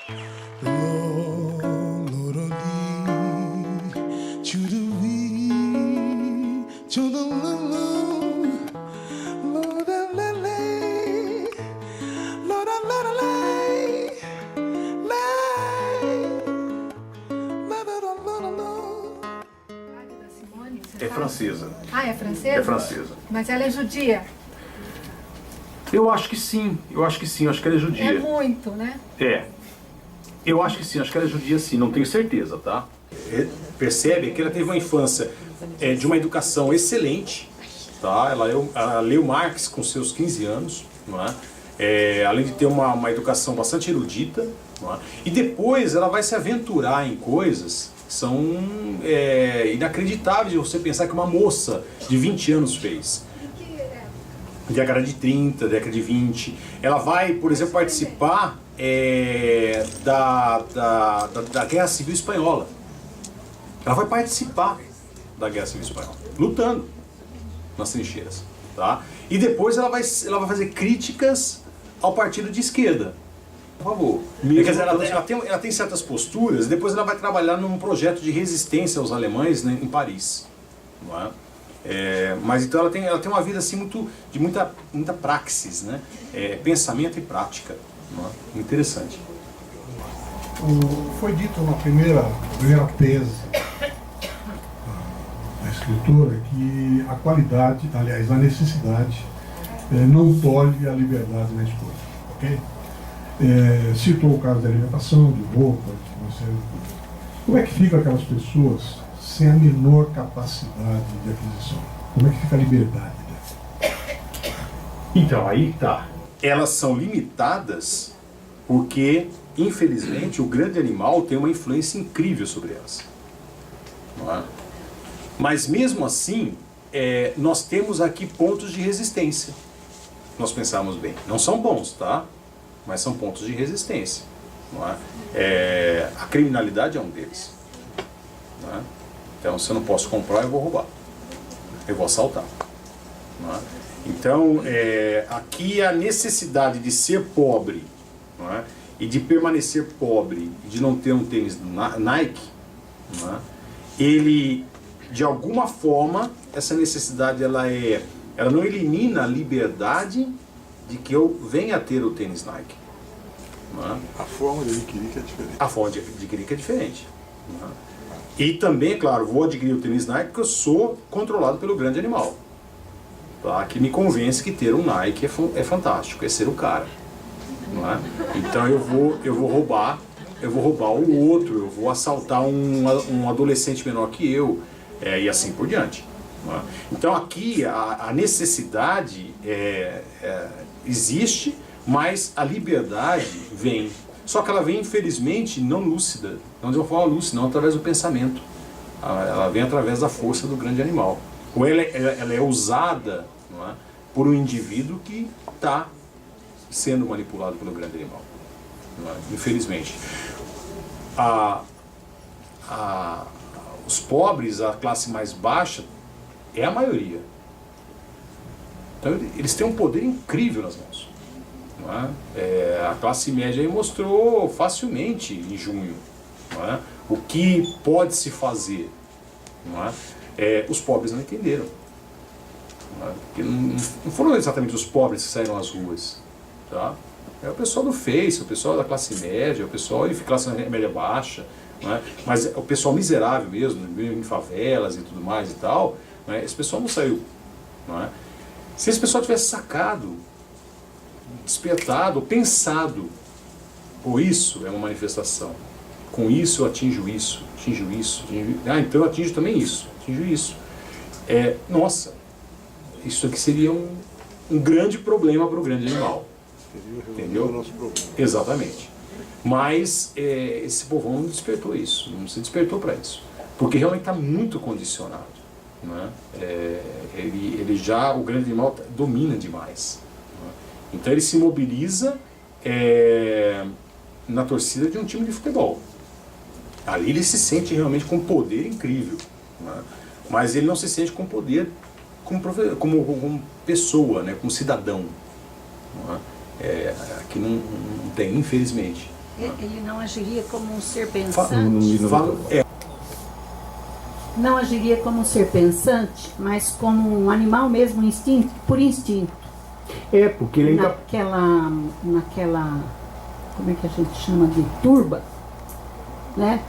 É francesa. Ah, é francesa? É francesa. Mas ela é judia? Eu acho que sim, eu acho que sim, eu acho que ela é judia. É muito, né? É. Eu acho que sim, acho que ela é judia sim, não tenho certeza, tá? Percebe que ela teve uma infância de uma educação excelente, tá? Ela leu Marx com seus 15 anos, não é? Além de ter uma educação bastante erudita, não é? E depois ela vai se aventurar em coisas que são inacreditáveis de você pensar que uma moça de 20 anos fez. Década de 30, década de 20. Ela vai, por exemplo, participar da Guerra Civil Espanhola. Ela vai participar da Guerra Civil Espanhola, lutando nas trincheiras, tá? E depois ela vai fazer críticas ao partido de esquerda. Por favor. Quer dizer, ela tem certas posturas, e depois ela vai trabalhar num projeto de resistência aos alemães, né, em Paris, não é? Mas então ela tem uma vida assim de muita praxis, né? Pensamento e prática, não é? Interessante. Foi dito na primeira tese da escritora que a qualidade, aliás, a necessidade não tolhe a liberdade na escolha, ok? Citou o caso da alimentação, de roupa, de uma série de coisas. Como é que ficam aquelas pessoas sem a menor capacidade de aquisição? Como é que fica a liberdade dela? Então, aí tá. Elas são limitadas porque, infelizmente, o grande animal tem uma influência incrível sobre elas. Não é? Mas mesmo assim, nós temos aqui pontos de resistência. Nós pensamos bem. Não são bons, tá? Mas são pontos de resistência. Não é? A criminalidade é um deles. Não é? Então, se eu não posso comprar, eu vou roubar. Eu vou assaltar. Não é? Então, aqui a necessidade de ser pobre, não é? E de permanecer pobre, e de não ter um tênis Nike, não é? Ele, de alguma forma, essa necessidade ela não elimina a liberdade de que eu venha a ter o tênis Nike. Não é? A forma de adquirir que é diferente. A forma de adquirir que é diferente. Não é? E também, é claro, vou adquirir o tênis Nike porque eu sou controlado pelo grande animal. Tá? Que me convence que ter um Nike é fantástico, é ser o cara. Não é? Então eu vou roubar o outro, eu vou assaltar um adolescente menor que eu, e assim por diante. Não é? Então aqui a necessidade existe, mas a liberdade vem. Só que ela vem, infelizmente, não lúcida, não de uma forma lúcida, não através do pensamento. Ela vem através da força do grande animal. Ou ela é usada, não é, por um indivíduo que está sendo manipulado pelo grande animal. Não é? Infelizmente. Os pobres, a classe mais baixa, é a maioria. Então eles têm um poder incrível nas mãos. Não é? A classe média aí mostrou facilmente em junho, não é? O que pode se fazer. Não é? Os pobres não entenderam. Não é? Porque não foram exatamente os pobres que saíram às ruas. Tá? É o pessoal do Face, o pessoal da classe média, o pessoal de classe média baixa, não é? Mas o pessoal miserável mesmo, em favelas e tudo mais e tal, não é? Esse pessoal não saiu. Não é? Se esse pessoal tivesse sacado, despertado, pensado, ou isso é uma manifestação, com isso eu atinjo isso, então eu atinjo também isso, atinjo isso. Nossa, isso aqui seria um grande problema para o grande animal. Entendeu? O nosso problema. Exatamente. Mas esse povão não despertou isso, não se despertou para isso, porque realmente está muito condicionado. Não é? O grande animal domina demais. Então ele se mobiliza na torcida de um time de futebol. Ali ele se sente realmente com poder incrível, né? Mas ele não se sente com poder como pessoa, né? Como cidadão. Não é? Aqui não tem, infelizmente. Ele não agiria como um ser pensante? Não agiria como um ser pensante, mas como um animal mesmo, por instinto. Porque ele ainda... Naquela, como é que a gente chama de turba, né?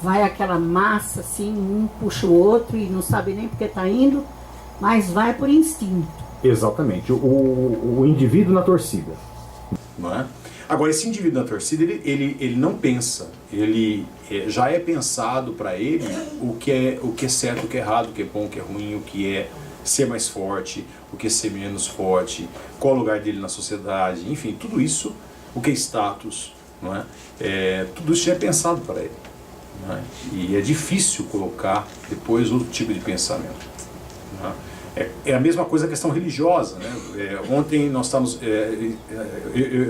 Vai aquela massa assim, um puxa o outro e não sabe nem porque está indo, mas vai por instinto. Exatamente, o indivíduo na torcida. Não é? Agora, esse indivíduo na torcida, ele não pensa, ele já é pensado para ele o que é certo, o que é errado, o que é bom, o que é ruim, o que é ser mais forte, o que é ser menos forte, qual o lugar dele na sociedade, enfim, tudo isso, o que é status, não é? Tudo isso já é pensado para ele. Não é? E é difícil colocar depois outro tipo de pensamento. Não é? É a mesma coisa a questão religiosa, né? Ontem nós estamos,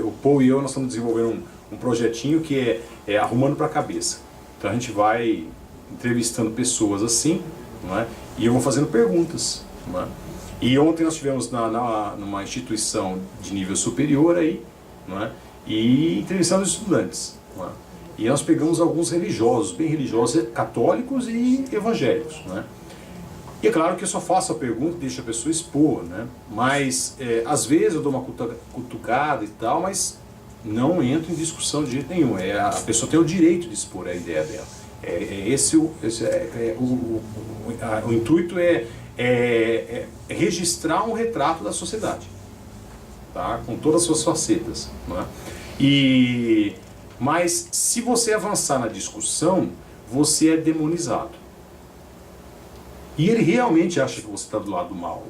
o Paul e eu, nós estamos desenvolvendo um projetinho que é arrumando para a cabeça. Então a gente vai entrevistando pessoas assim, não é? E eu vou fazendo perguntas. Não é? E ontem nós tivemos numa instituição de nível superior aí, não é? E entrevistando estudantes. Não é? E nós pegamos alguns religiosos, bem religiosos, católicos e evangélicos. Não é? E é claro que eu só faço a pergunta e deixo a pessoa expor, né? Mas às vezes eu dou uma cutucada e tal, mas não entro em discussão de jeito nenhum. A pessoa tem o direito de expor a ideia dela. O intuito é registrar um retrato da sociedade, tá? Com todas as suas facetas. Não é? Mas se você avançar na discussão, você é demonizado. E ele realmente acha que você está do lado do mal.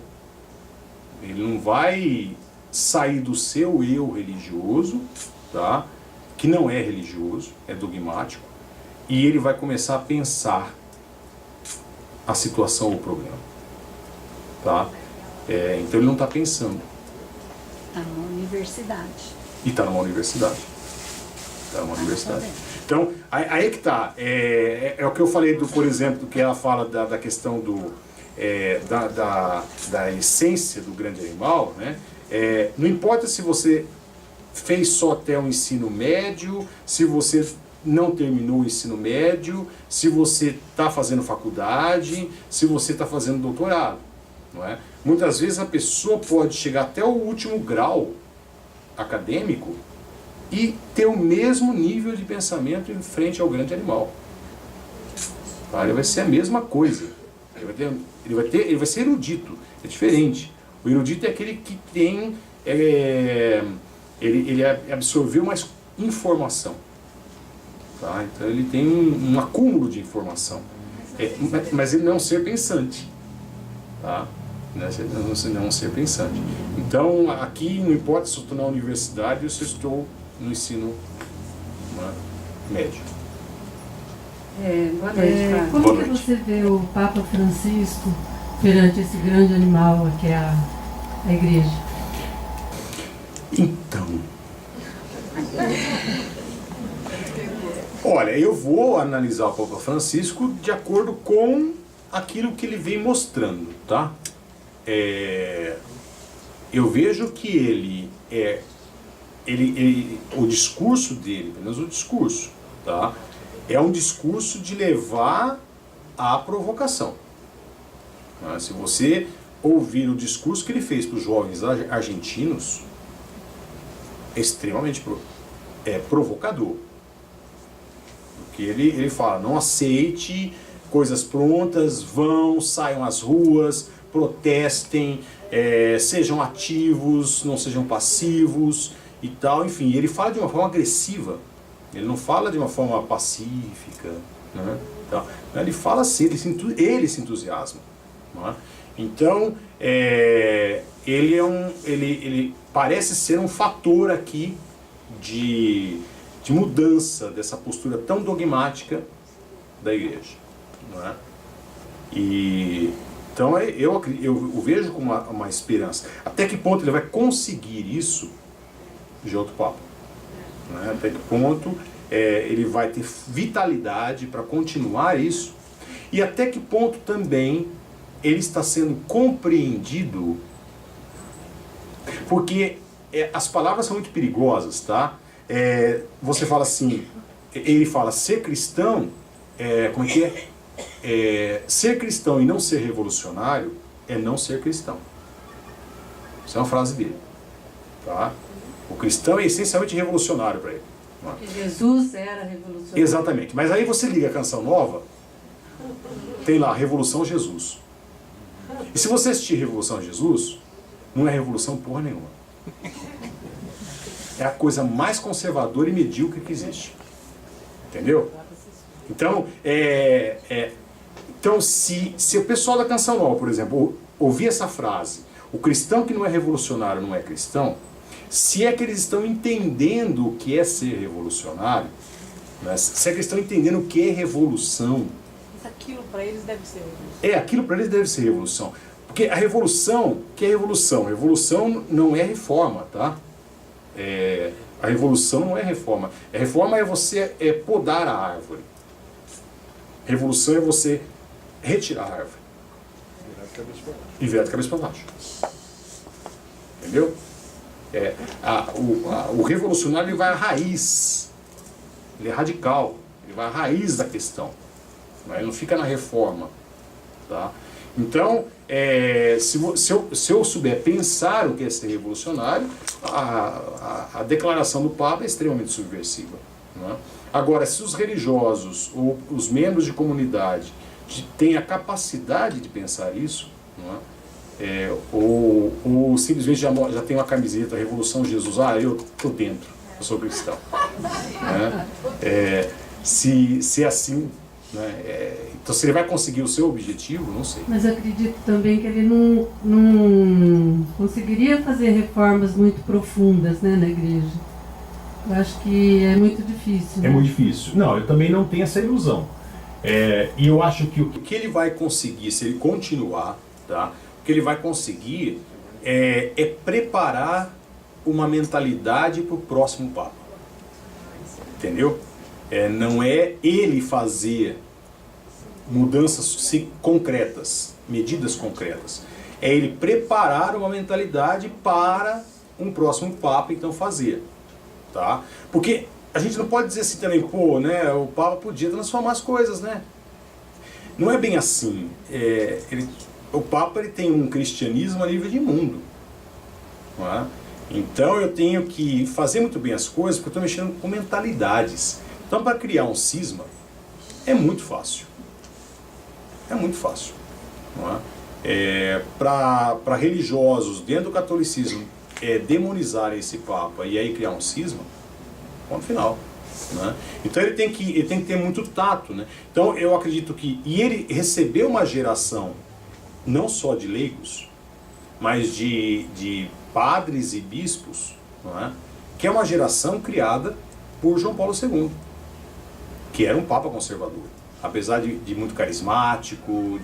Ele não vai sair do seu eu religioso, tá? Que não é religioso, é dogmático, e ele vai começar a pensar a situação ou o problema. Tá? Então ele não está pensando. Está numa universidade. E está numa universidade. Está numa universidade. Então, aí é que está. É o que eu falei, por exemplo, que ela fala da questão da essência do grande animal, né? Não importa se você fez só até o ensino médio, se você não terminou o ensino médio, se você está fazendo faculdade, se você está fazendo doutorado. Não é? Muitas vezes a pessoa pode chegar até o último grau acadêmico e ter o mesmo nível de pensamento em frente ao grande animal. Tá? Ele vai ser a mesma coisa. Ele vai ser erudito. É diferente. O erudito é aquele que tem... ele absorveu mais informação. Tá? Então ele tem um acúmulo de informação. Mas ele não é um ser pensante. Tá? Não é um ser pensante. Então aqui não importa se eu estou na universidade ou se eu estou no ensino médio. Boa noite, como Boa que noite. você vê o Papa Francisco perante esse grande animal que é a igreja? Então, olha, eu vou analisar o Papa Francisco de acordo com aquilo que ele vem mostrando, tá? Eu vejo que o discurso dele, pelo menos o discurso, tá? É um discurso de levar à provocação. Tá? Se você ouvir o discurso que ele fez para os jovens argentinos, é extremamente provocador. Porque ele fala, não aceite coisas prontas, saiam às ruas, protestem, sejam ativos, não sejam passivos e tal, enfim, ele fala de uma forma agressiva, ele não fala de uma forma pacífica, né? Então, ele fala assim, ele se entusiasma, não é? Então, ele parece ser um fator aqui de mudança dessa postura tão dogmática da igreja, não é? Então eu vejo com uma esperança. Até que ponto ele vai conseguir isso de outro papo? Né? Até que ponto ele vai ter vitalidade para continuar isso? E até que ponto também ele está sendo compreendido? Porque as palavras são muito perigosas, tá? você fala assim, ele fala, ser cristão, como é que é? Ser cristão e não ser revolucionário é não ser cristão. Essa é uma frase dele. Tá? O cristão é essencialmente revolucionário para ele. Porque Jesus era revolucionário. Exatamente. Mas aí você liga a Canção Nova, tem lá, Revolução Jesus. E se você assistir Revolução Jesus, não é revolução porra nenhuma. É a coisa mais conservadora e medíocre que existe. Entendeu? Então, então se o pessoal da Canção Nova, por exemplo, ouvir essa frase, o cristão que não é revolucionário não é cristão, se é que eles estão entendendo o que é ser revolucionário, né? Se é que eles estão entendendo o que é revolução. Mas aquilo para eles deve ser revolução. Aquilo para eles deve ser revolução. Porque a revolução, o que é revolução? Revolução não é reforma, tá? A revolução não é reforma. A reforma é você podar a árvore. Revolução é você retirar a árvore. E virar de cabeça para baixo. Entendeu? O revolucionário ele vai à raiz. Ele é radical. Ele vai à raiz da questão. Ele não fica na reforma. Tá? Então, se eu souber pensar o que é ser revolucionário, a declaração do Papa é extremamente subversiva. Não é? Agora, se os religiosos ou os membros de comunidade têm a capacidade de pensar isso, não é? Ou simplesmente já tem uma camiseta Revolução Jesus, eu estou dentro, eu sou cristão. Né? Se é assim, né? Então se ele vai conseguir o seu objetivo, não sei. Mas eu acredito também que ele não conseguiria fazer reformas muito profundas, né, na igreja. Eu acho que é muito difícil. É muito difícil. Não, eu também não tenho essa ilusão. E eu acho que o que ele vai conseguir, se ele continuar, tá? O que ele vai conseguir é preparar uma mentalidade para o próximo Papa. Entendeu? Não é ele fazer mudanças concretas, medidas concretas. É ele preparar uma mentalidade para um próximo Papa então fazer. Tá? Porque a gente não pode dizer assim também, o Papa podia transformar as coisas, né? Não é bem assim. O Papa ele tem um cristianismo a nível de mundo. Não é? Então eu tenho que fazer muito bem as coisas porque eu estou mexendo com mentalidades. Então para criar um cisma é muito fácil. É muito fácil. Não é? Para religiosos dentro do catolicismo demonizarem esse Papa e aí criar um cisma, ponto final. Né? Então ele tem que ter muito tato. Né? Então eu acredito que... E ele recebeu uma geração não só de leigos, mas de padres e bispos, não é? Que é uma geração criada por João Paulo II, que era um Papa conservador. Apesar de muito carismático,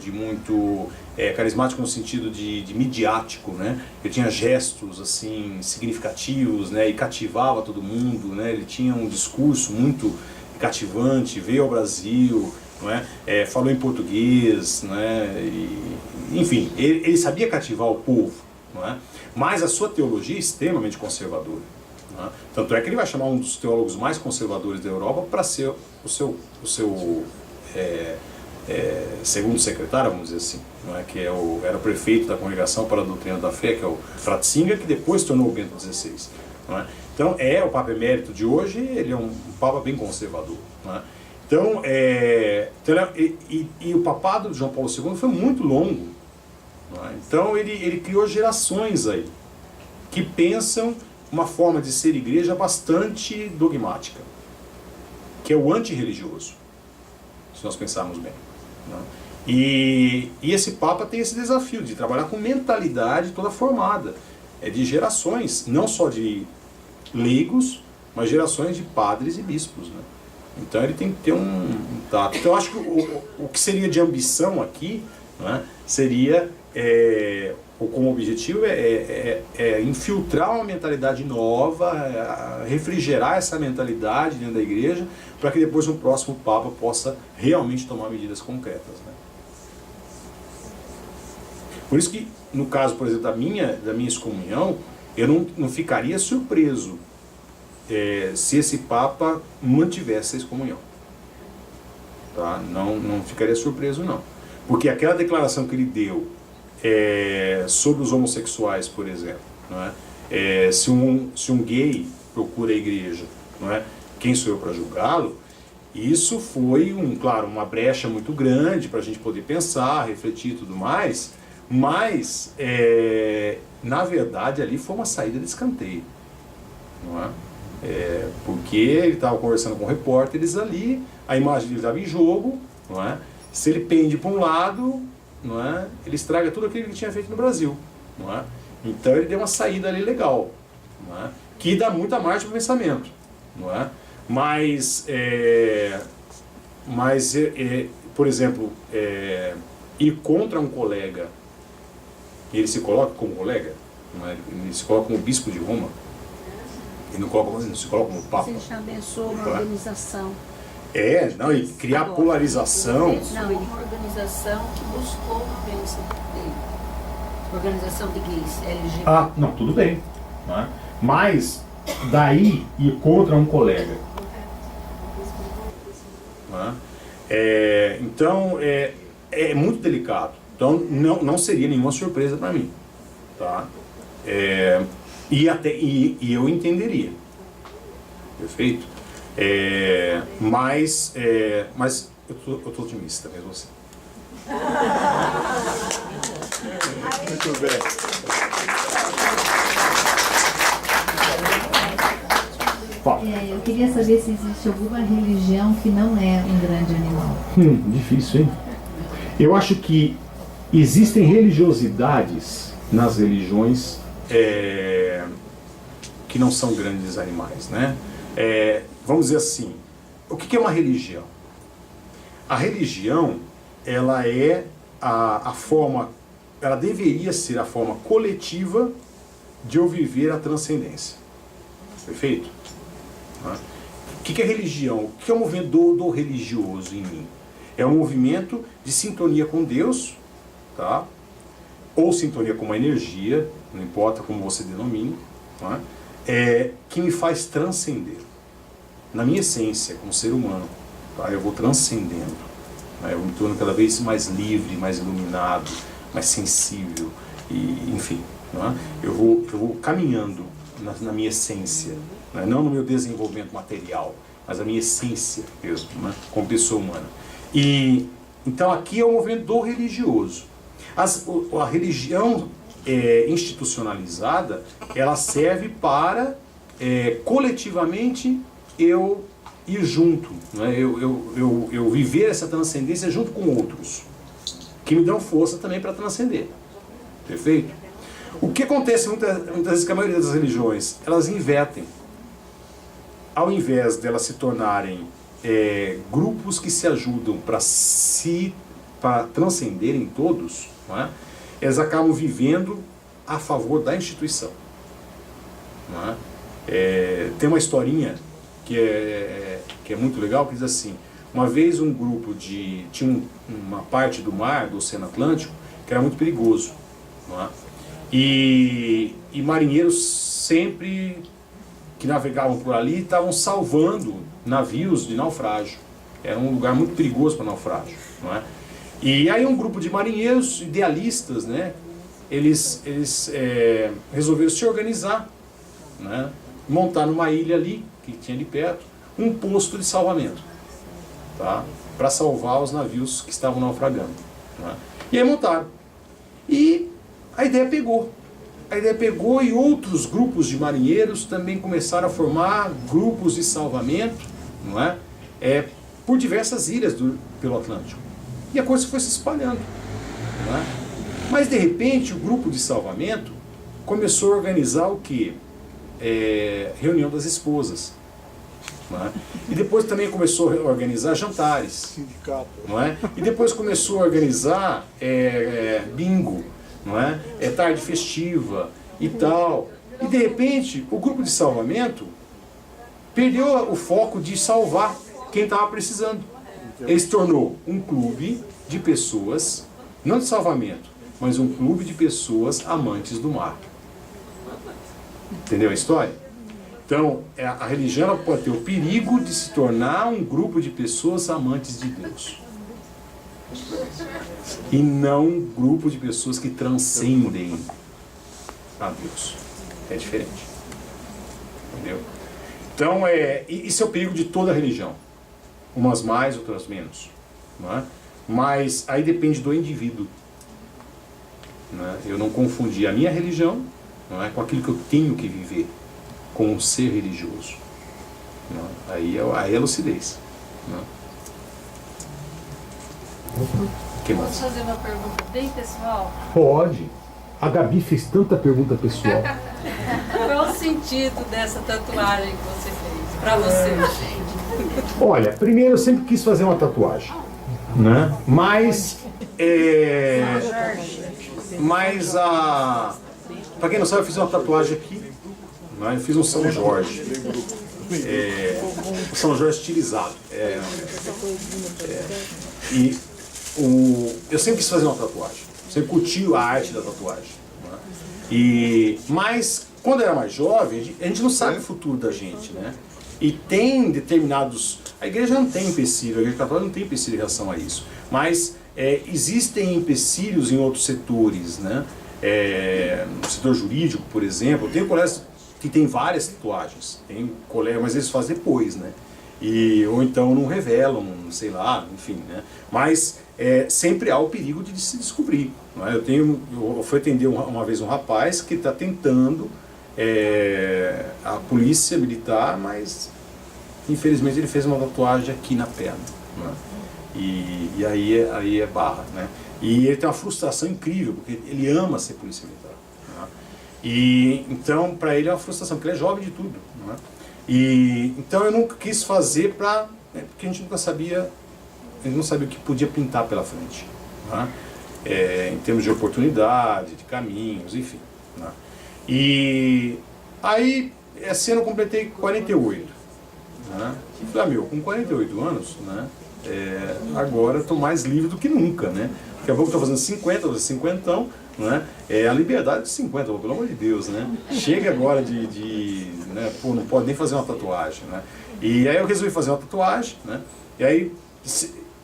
carismático no sentido de midiático, né? Ele tinha gestos assim significativos, né? E cativava todo mundo, né? Ele tinha um discurso muito cativante, veio ao Brasil, não é? Falou em português, né? Enfim, ele sabia cativar o povo, não é? Mas a sua teologia é extremamente conservadora. Não é? Tanto é que ele vai chamar um dos teólogos mais conservadores da Europa para ser o seu segundo secretário, vamos dizer assim, não é? Que era o prefeito da Congregação para a Doutrina da Fé, que é o Ratzinger, que depois se tornou o Bento XVI. Não é? Então o Papa Emérito de hoje, ele é um Papa bem conservador. Não é? Então, o papado de João Paulo II foi muito longo. Não é? Então ele criou gerações aí que pensam uma forma de ser igreja bastante dogmática, que é o antirreligioso, se nós pensarmos bem. Né? E esse Papa tem esse desafio de trabalhar com mentalidade toda formada, de gerações, não só de leigos, mas gerações de padres e bispos. Né? Então ele tem que ter um tato. Então eu acho que o que seria de ambição aqui, né, seria, como objetivo, infiltrar uma mentalidade nova, refrigerar essa mentalidade dentro da igreja, para que depois o próximo Papa possa realmente tomar medidas concretas. Né? Por isso que, no caso, por exemplo, da minha excomunhão, eu não ficaria surpreso se esse Papa mantivesse a excomunhão. Tá? Não ficaria surpreso, não. Porque aquela declaração que ele deu sobre os homossexuais, por exemplo, não é? Se um gay procura a igreja, não é? Quem sou eu para julgá-lo? Isso foi, claro, uma brecha muito grande para a gente poder pensar, refletir e tudo mais, mas, na verdade, ali foi uma saída de escanteio. Não é? Porque ele estava conversando com repórteres ali, a imagem dele estava em jogo, não é? Se ele pende para um lado, não é? Ele estraga tudo aquilo que ele tinha feito no Brasil. Não é? Então ele deu uma saída ali legal, não é? Que dá muita margem para o pensamento. Não é? Mas, por exemplo, ir contra um colega, e ele se coloca como colega, não é? Ele se coloca como bispo de Roma, ele não se coloca como Papa. Você já abençoou uma organização. Não, e criar polarização. Não, uma organização que buscou a bênção dele. Organização de gays, LGBT. Ah, não, tudo bem. Não é? Mas, daí ir contra um colega. Não é? Então, é muito delicado. Então, não seria nenhuma surpresa para mim. Tá? E eu entenderia. Perfeito? Mas eu tô otimista mesmo assim. Muito bem. Eu queria saber se existe alguma religião que não é um grande animal. Difícil, hein? Eu acho que existem religiosidades nas religiões que não são grandes animais, né? Vamos dizer assim, o que é uma religião? A religião, ela é a forma, ela deveria ser a forma coletiva de eu viver a transcendência. Perfeito? O que é religião? O que é o movimento do religioso em mim? É um movimento de sintonia com Deus, tá? Ou sintonia com uma energia, não importa como você denomine, tá? Que me faz transcender. Na minha essência, como ser humano, tá? Eu vou transcendendo. Né? Eu me torno cada vez mais livre, mais iluminado, mais sensível, e, enfim. Né? Eu vou caminhando na minha essência, né? Não no meu desenvolvimento material, mas a minha essência mesmo, né? Como pessoa humana. E então aqui é o movimento do religioso. A religião institucionalizada, ela serve para coletivamente eu ir junto, né? Eu viver essa transcendência junto com outros, que me dão força também para transcender. Perfeito? O que acontece muitas vezes com a maioria das religiões? Elas invertem. Ao invés de elas se tornarem grupos que se ajudam para transcenderem todos, não é? Elas acabam vivendo a favor da instituição. Não é? Tem uma historinha que é muito legal, que diz assim: uma vez um grupo tinha uma parte do mar, do Oceano Atlântico, que era muito perigoso. Não é? E marinheiros sempre que navegavam por ali estavam salvando navios de naufrágio. Era um lugar muito perigoso para naufrágio. Não é? E aí um grupo de marinheiros idealistas, né, eles resolveram se organizar, né, montar numa ilha ali, que tinha ali perto, um posto de salvamento, tá, para salvar os navios que estavam naufragando. Né. E aí montaram. E a ideia pegou. E outros grupos de marinheiros também começaram a formar grupos de salvamento, não é? Por diversas ilhas pelo Atlântico. E a coisa foi se espalhando. Não é? Mas, de repente, o grupo de salvamento começou a organizar o quê? Reunião das esposas. Não é? E depois também começou a organizar jantares. Sindicato. Não é? E depois começou a organizar bingo, não é? Tarde festiva e tal. E, de repente, o grupo de salvamento perdeu o foco de salvar quem estava precisando. Ele se tornou um clube de pessoas, não de salvamento, mas um clube de pessoas amantes do mar. Entendeu a história? Então, a religião ela pode ter o perigo de se tornar um grupo de pessoas amantes de Deus. E não um grupo de pessoas que transcendem a Deus. É diferente. Entendeu? Então, isso é o perigo de toda religião. Umas mais, outras menos. Não é? Mas aí depende do indivíduo. Não é? Eu não confundi a minha religião, não é, com aquilo que eu tenho que viver, com o ser religioso. Não é? Aí é lucidez. Não é? Que mais? Posso fazer uma pergunta bem pessoal? Pode. A Gabi fez tanta pergunta pessoal. Qual o sentido dessa tatuagem que você fez? Pra você, Olha, primeiro eu sempre quis fazer uma tatuagem, né? Mas pra quem não sabe, eu fiz uma tatuagem aqui, né? Eu fiz um São Jorge. O São Jorge estilizado. Eu sempre quis fazer uma tatuagem. Sempre curti a arte da tatuagem. Né? Mas, quando eu era mais jovem, a gente não sabe o futuro da gente, né? E tem determinados... A igreja não tem empecilho, a igreja católica não tem empecilho em relação a isso. Mas existem empecilhos em outros setores, né? No setor jurídico, por exemplo, tem colégios que tem várias tatuagens. Tem colégios, mas eles fazem depois, né? Ou então não revelam, sei lá, enfim, né? Mas sempre há o perigo de se descobrir. Não é? Eu fui atender uma vez um rapaz que está tentando a polícia militar, mas infelizmente ele fez uma tatuagem aqui na perna. Não é? E aí é barra, né? E ele tem uma frustração incrível, porque ele ama ser polícia militar. Não é? Então, para ele é uma frustração, porque ele é jovem de tudo. Não é? Então eu nunca quis fazer porque a gente nunca sabia, a gente não sabia o que podia pintar pela frente, né? Em termos de oportunidade, de caminhos, enfim. Né? E aí, esse ano eu completei 48. Né? E falei, com 48 anos, né? Agora eu estou mais livre do que nunca, né? Daqui a pouco eu estou fazendo 50, vou fazer 50, né? A liberdade de 50, pelo amor de Deus, né? Chega agora né? Pô, não pode nem fazer uma tatuagem, né? E aí eu resolvi fazer uma tatuagem, né? E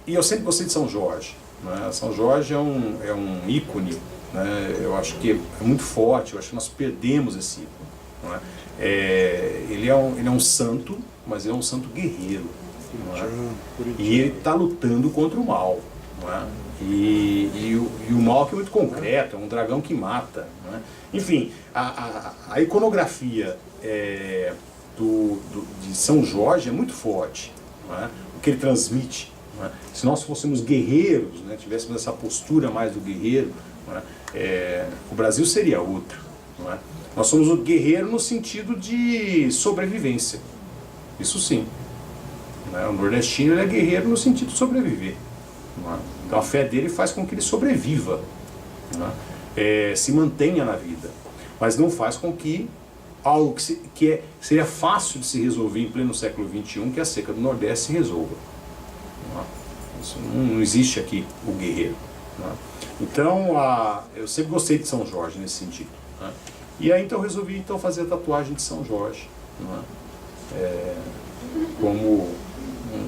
eu sempre gostei de São Jorge, né? São Jorge é um ícone, né? Eu acho que é muito forte, eu acho que nós perdemos esse ícone, né? Ele é um santo, mas ele é um santo guerreiro, não é? E ele está lutando contra o mal, não é? E o mal que é muito concreto, é um dragão que mata, não é? Enfim, a iconografia de São Jorge é muito forte, não é? O que ele transmite. Não é? Se nós fôssemos guerreiros, né, tivéssemos essa postura mais do guerreiro, não é? O Brasil seria outro. Não é? Nós somos o guerreiro no sentido de sobrevivência, isso sim. Não é? O nordestino ele é guerreiro no sentido de sobreviver. Não é? Então a fé dele faz com que ele sobreviva, não é? Se mantenha na vida, mas não faz com que algo que seria fácil de se resolver em pleno século XXI, que é a seca do Nordeste, se resolva. Não é? Isso não existe aqui, o guerreiro. Não é? Então eu sempre gostei de São Jorge nesse sentido. Não é? E aí então eu resolvi fazer a tatuagem de São Jorge, não é? Como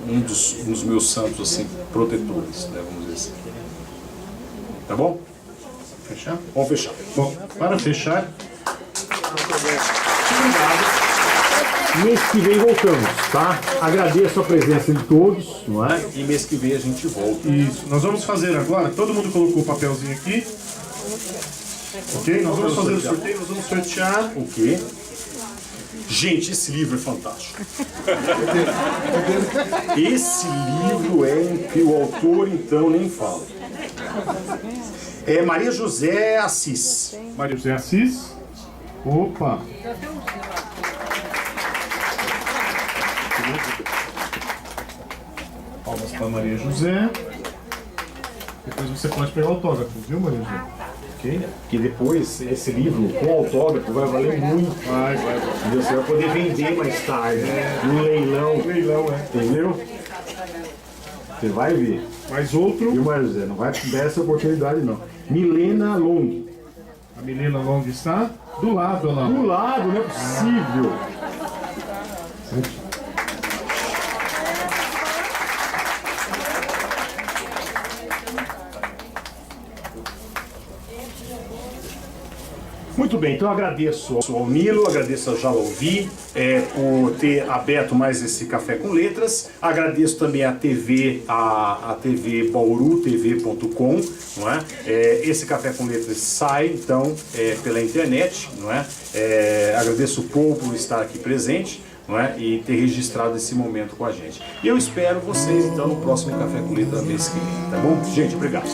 um dos meus santos assim, protetores, né, vamos dizer assim. Tá bom? Fechar? Vamos fechar. Bom, para fechar, Mês que vem voltamos, tá? Agradeço a presença de todos, não é? E mês que vem a gente volta. isso. Nós vamos fazer agora, todo mundo colocou o papelzinho aqui. Ok? Nós vamos fazer o sorteio, nós vamos sortear. O quê? Gente, esse livro é fantástico. Esse livro é incrível. O autor, então, nem fala. É Maria José Assis. Maria José Assis. Opa! Palmas para Maria José. Depois você pode pegar o autógrafo, viu, Maria José? Ok? Que depois esse livro com autógrafo vai valer muito. Vai. Entendeu? Você vai poder vender mais tarde. No leilão. Leilão, Entendeu? Você vai ver. Mais outro. Viu, Maria José? Não vai dar essa oportunidade, não. Milena Long. A Milena Long está do lado, olha lá. Do lado, não é possível. Muito bem, então agradeço ao Nilo, agradeço ao Jalouvi por ter aberto mais esse Café com Letras. Agradeço também a TV, a TV Bauru, tv.com, não é? Esse Café com Letras sai, então, pela internet, não é? Agradeço o Paul por estar aqui presente, não é? E ter registrado esse momento com a gente. E eu espero vocês, então, no próximo Café com Letras mês que vem, tá bom? Gente, obrigado.